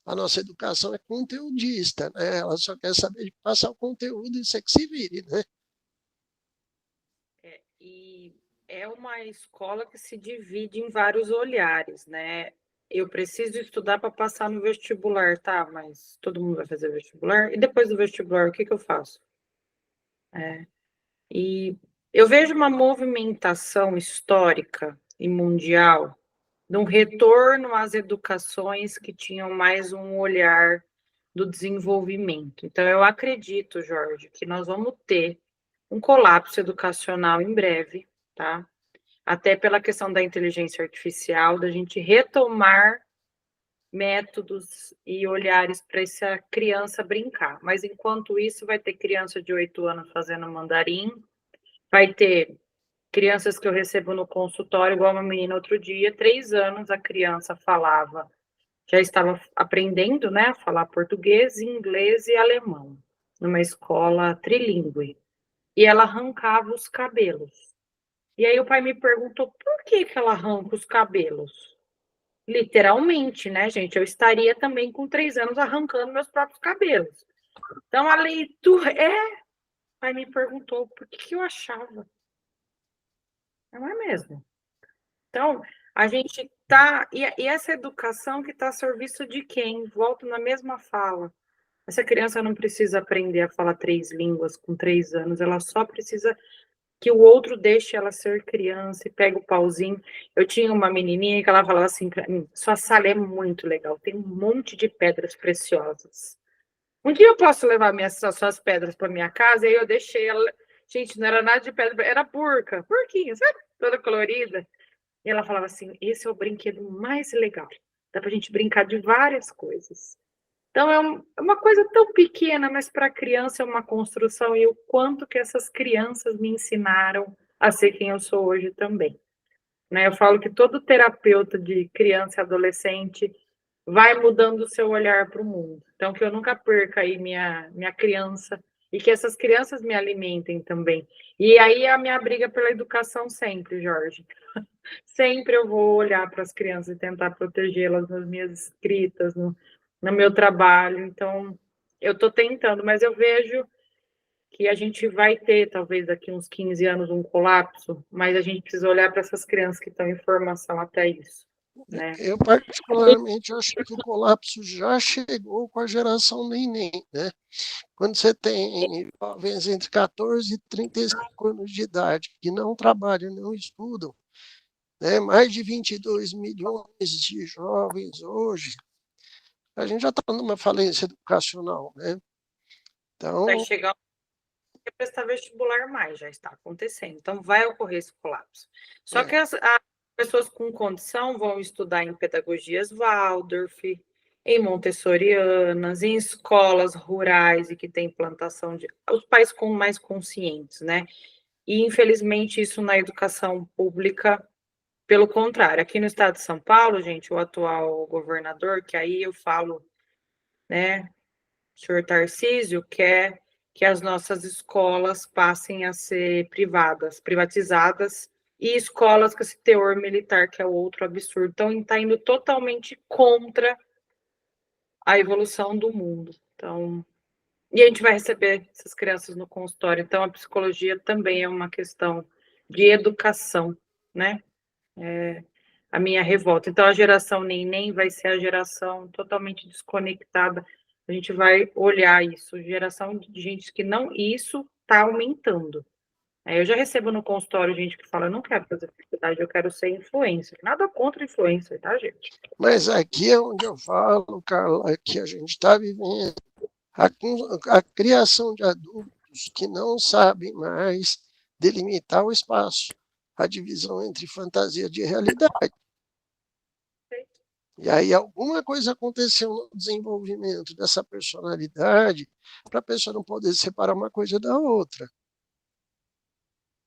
A nossa educação é conteudista, né? Ela só quer saber de passar o conteúdo e ser que se vire, né? E é uma escola que se divide em vários olhares, né? Eu preciso estudar para passar no vestibular, tá? Mas todo mundo vai fazer vestibular. E depois do vestibular, o que eu faço? E eu vejo uma movimentação histórica e mundial de um retorno às educações que tinham mais um olhar do desenvolvimento. Então, eu acredito, Jorge, que nós vamos ter um colapso educacional em breve, tá? Até pela questão da inteligência artificial, da gente retomar métodos e olhares para essa criança brincar. Mas, enquanto isso, vai ter criança de 8 anos fazendo mandarim, vai ter crianças que eu recebo no consultório, igual uma menina outro dia, 3 anos a criança falava, já estava aprendendo, né, a falar português, inglês e alemão, numa escola trilingüe. E ela arrancava os cabelos. E aí o pai me perguntou, por que ela arranca os cabelos? Literalmente, né, gente? Eu estaria também com 3 anos arrancando meus próprios cabelos. Então, a leitura... o pai me perguntou por que eu achava. Não é mesmo? Então, a gente tá... E essa educação que está a serviço de quem? Volto na mesma fala. Essa criança não precisa aprender a falar 3 línguas com 3 anos, ela só precisa que o outro deixe ela ser criança e pega o pauzinho. Eu tinha uma menininha que ela falava assim para mim, sua sala é muito legal, tem um monte de pedras preciosas. Um dia eu posso levar suas pedras para minha casa, e aí eu deixei ela... Gente, não era nada de pedra, era porquinha, sabe? Toda colorida. E ela falava assim, esse é o brinquedo mais legal. Dá pra gente brincar de várias coisas. Então, é uma coisa tão pequena, mas para a criança é uma construção, e o quanto que essas crianças me ensinaram a ser quem eu sou hoje também. Né? Eu falo que todo terapeuta de criança e adolescente vai mudando o seu olhar para o mundo. Então, que eu nunca perca aí minha criança, e que essas crianças me alimentem também. E aí a minha briga pela educação sempre, Jorge. Sempre eu vou olhar para as crianças e tentar protegê-las nas minhas escritas, no meu trabalho. Então, eu estou tentando, mas eu vejo que a gente vai ter, talvez daqui uns 15 anos, um colapso, mas a gente precisa olhar para essas crianças que estão em formação até isso. Né? Eu, particularmente, acho que o colapso já chegou com a geração neném, né? Quando você tem jovens entre 14 e 35 anos de idade que não trabalham, não estudam, né? Mais de 22 milhões de jovens hoje, a gente já está numa falência educacional, né? Então, vai chegar a prestar vestibular mais, já está acontecendo. Então, vai ocorrer esse colapso. Só que as pessoas com condição vão estudar em pedagogias Waldorf, em montessorianas, em escolas rurais e que tem plantação de... Os pais com mais conscientes, né? E, infelizmente, isso na educação pública, pelo contrário. Aqui no estado de São Paulo, gente, o atual governador, que aí eu falo, né, o senhor Tarcísio, quer que as nossas escolas passem a ser privatizadas, e escolas com esse teor militar, que é o outro absurdo. Então, está indo totalmente contra a evolução do mundo. Então, e a gente vai receber essas crianças no consultório. Então, a psicologia também é uma questão de educação, né? A minha revolta. Então, a geração neném vai ser a geração totalmente desconectada. A gente vai olhar isso, geração de gente que não... Isso está aumentando. Eu já recebo no consultório gente que fala, eu não quero fazer faculdade, eu quero ser influencer. Nada contra influencer, tá, gente? mas aqui é onde eu falo, Carla, que a gente está vivendo a criação de adultos que não sabem mais delimitar o espaço, a divisão entre fantasia e realidade. E aí alguma coisa aconteceu no desenvolvimento dessa personalidade para a pessoa não poder separar uma coisa da outra.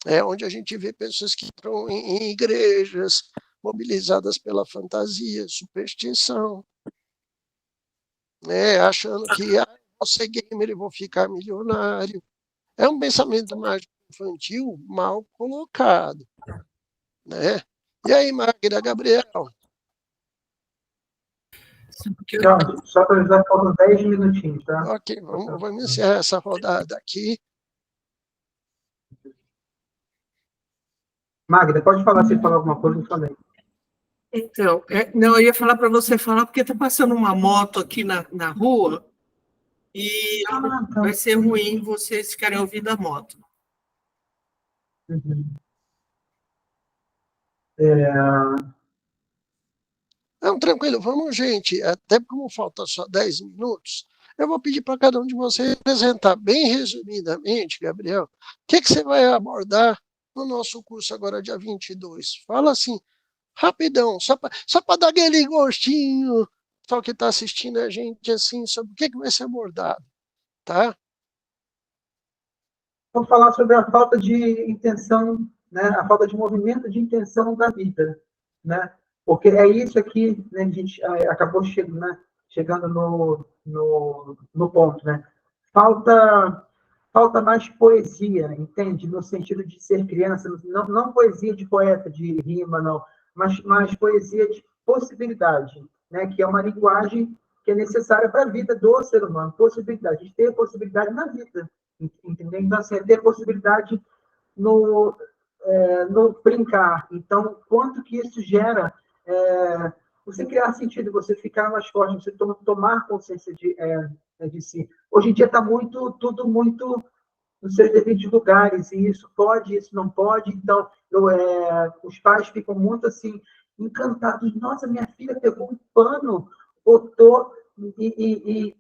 É onde a gente vê pessoas que entram em igrejas mobilizadas pela fantasia, superstição, né, achando que vou ser gamer e vou ficar milionário. É um pensamento mágico infantil mal colocado, né? E aí, Magda, Gabriel? Só para avisar, faltam 10 minutinhos, tá? Ok, vamos encerrar essa rodada aqui. Magda, pode falar se falar alguma coisa, eu falei. Então, não, eu ia falar para você falar, porque está passando uma moto aqui na rua e vai ser ruim vocês ficarem ouvindo a moto. Uhum. Não, tranquilo, vamos, gente. Até como falta só 10 minutos, eu vou pedir para cada um de vocês apresentar bem resumidamente, Gabriel, o que você vai abordar no nosso curso agora, dia 22. Fala assim, rapidão, só para dar aquele gostinho, só que está assistindo a gente, assim, sobre o que vai ser abordado, tá? Vamos falar sobre a falta de intenção, né? A falta de movimento de intenção da vida, né? Porque é isso aqui, né, a gente acabou chegando no ponto, né? Falta mais poesia, entende? No sentido de ser criança, não poesia de poeta, de rima, não, mas poesia de possibilidade, né? Que é uma linguagem que é necessária para a vida do ser humano, possibilidade, de ter possibilidade na vida, entendeu? Então, assim, é ter possibilidade no brincar. Então, quanto que isso gera você criar sentido, você ficar mais forte, você tomar consciência de si. Hoje em dia está tudo muito nos seus devidos lugares, e isso pode, isso não pode. Então, os pais ficam muito assim, encantados. Nossa, minha filha pegou um pano, botou, e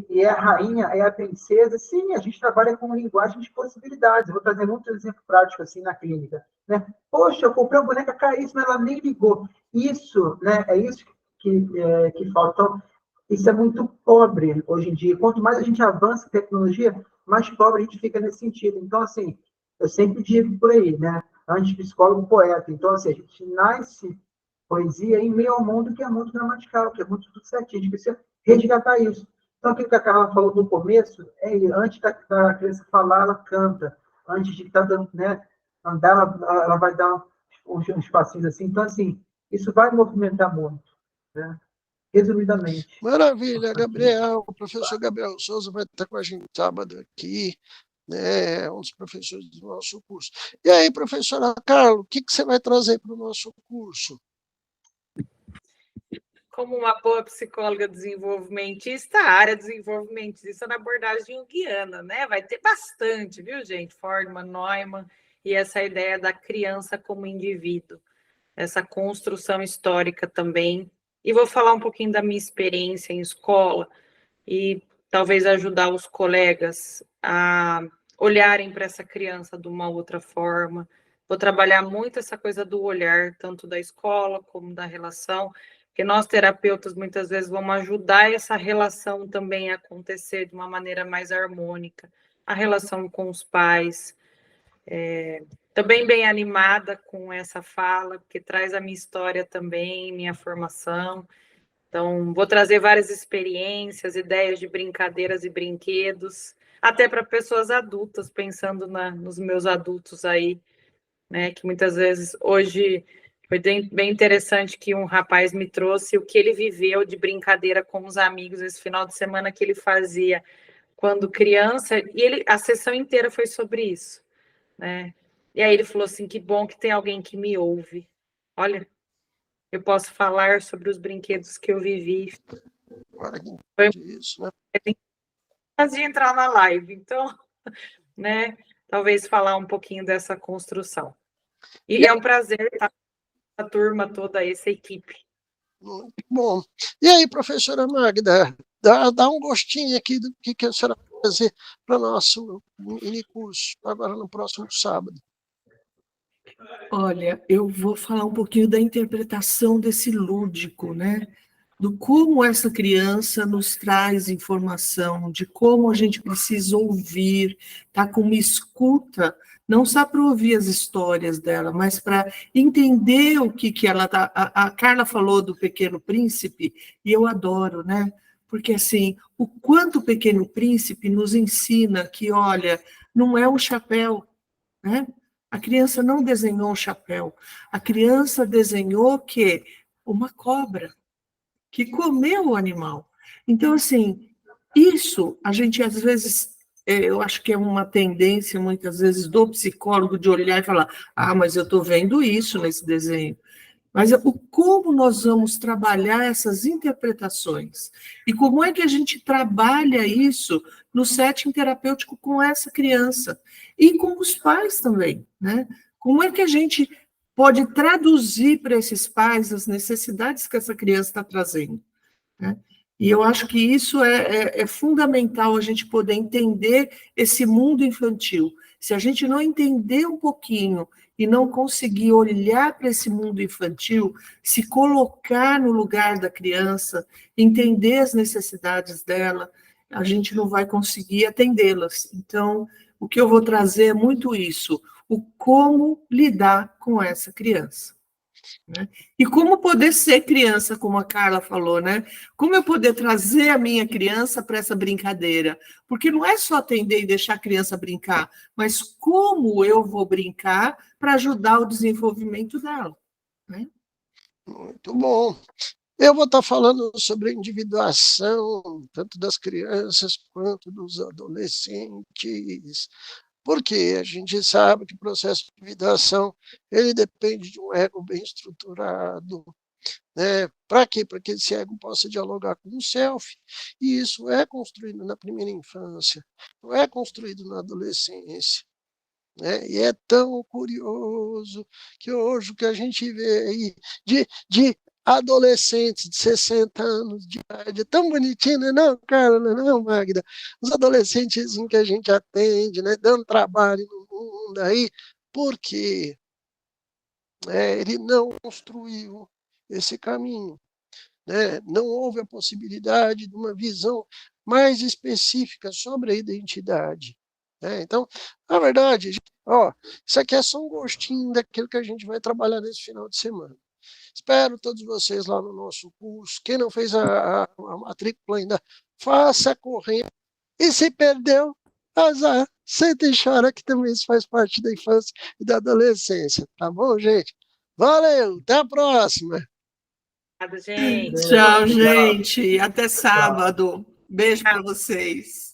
é a rainha, é a princesa. Sim, a gente trabalha com linguagem de possibilidades. Eu vou trazer muito exemplo prático assim na clínica. Né? Poxa, eu comprei uma boneca caríssima, ela nem ligou. Isso, né, é isso que falta. Então, isso é muito pobre hoje em dia. Quanto mais a gente avança em tecnologia, mais pobre a gente fica nesse sentido. Então, assim, eu sempre digo por aí, né? Antes psicólogo, poeta. Então, assim, a gente nasce poesia em meio ao mundo que é muito gramatical, que é muito tudo certinho. A gente precisa resgatar isso. Então, aquilo que a Carla falou no começo, antes da criança falar, ela canta. Antes de estar dando, né, andar, ela vai dar uns passinhos assim. Então, assim, isso vai movimentar muito, né? Resumidamente. Maravilha, Gabriel. O professor Gabriel Souza vai estar com a gente sábado aqui, né? Um dos professores do nosso curso. E aí, professora Carla, o que você vai trazer para o nosso curso? Como uma boa psicóloga desenvolvimentista, a área desenvolvimentista na abordagem junguiana, né? Vai ter bastante, viu, gente? Fordman, Neumann, e essa ideia da criança como indivíduo, essa construção histórica também. E vou falar um pouquinho da minha experiência em escola e talvez ajudar os colegas a olharem para essa criança de uma outra forma. Vou trabalhar muito essa coisa do olhar, tanto da escola como da relação, porque nós terapeutas muitas vezes vamos ajudar essa relação também a acontecer de uma maneira mais harmônica, a relação com os pais. Também bem animada com essa fala, porque traz a minha história também, minha formação. Então, vou trazer várias experiências, ideias de brincadeiras e brinquedos, até para pessoas adultas, pensando nos meus adultos aí, né? Que muitas vezes hoje foi bem interessante que um rapaz me trouxe o que ele viveu de brincadeira com os amigos esse final de semana que ele fazia quando criança, e a sessão inteira foi sobre isso, né? E aí ele falou assim, que bom que tem alguém que me ouve. Olha, eu posso falar sobre os brinquedos que eu vivi. Foi isso, né? Antes de entrar na live, então, né? Talvez falar um pouquinho dessa construção. E é um prazer estar com a turma toda, essa equipe. Muito bom. E aí, professora Magda, Dá um gostinho aqui do que a senhora vai fazer para o nosso minicurso, agora no próximo sábado. Olha, eu vou falar um pouquinho da interpretação desse lúdico, né? Do como essa criança nos traz informação, de como a gente precisa ouvir, tá com uma escuta, não só para ouvir as histórias dela, mas para entender o que ela tá. A Carla falou do Pequeno Príncipe, e eu adoro, né? Porque assim, o quanto o Pequeno Príncipe nos ensina que, olha, não é um chapéu, né? A criança não desenhou um chapéu, a criança desenhou o quê? Uma cobra que comeu o animal. Então, assim, isso a gente às vezes, eu acho que é uma tendência muitas vezes do psicólogo de olhar e falar, ah, mas eu estou vendo isso nesse desenho. Mas como nós vamos trabalhar essas interpretações? E como é que a gente trabalha isso no setting terapêutico com essa criança? E com os pais também, né? Como é que a gente pode traduzir para esses pais as necessidades que essa criança está trazendo, né? E eu acho que isso é fundamental, a gente poder entender esse mundo infantil. Se a gente não entender um pouquinho e não conseguir olhar para esse mundo infantil, se colocar no lugar da criança, entender as necessidades dela, a gente não vai conseguir atendê-las. Então, o que eu vou trazer é muito isso, o como lidar com essa criança, né? E como poder ser criança, como a Carla falou, né? Como eu poder trazer a minha criança para essa brincadeira? Porque não é só atender e deixar a criança brincar, mas como eu vou brincar para ajudar o desenvolvimento dela, né? Muito bom. Eu vou estar falando sobre a individuação, tanto das crianças quanto dos adolescentes, porque a gente sabe que o processo de individuação ele depende de um ego bem estruturado, né? Para quê? Para que esse ego possa dialogar com o self, e isso é construído na primeira infância, não é construído na adolescência, né? E é tão curioso que hoje o que a gente vê aí de adolescentes de 60 anos de idade, é tão bonitinho, né? Não, cara, não, Magda, os adolescentes que a gente atende, né? Dando trabalho no mundo aí, porque ele não construiu esse caminho, né? Não houve a possibilidade de uma visão mais específica sobre a identidade, né? Então, na verdade, isso aqui é só um gostinho daquilo que a gente vai trabalhar nesse final de semana. Espero todos vocês lá no nosso curso. Quem não fez a matrícula ainda, faça correndo. E se perdeu, azar. Senta e chora, que também isso faz parte da infância e da adolescência. Tá bom, gente? Valeu, até a próxima. Obrigada, gente. Tchau, gente. Até sábado. Beijo para vocês.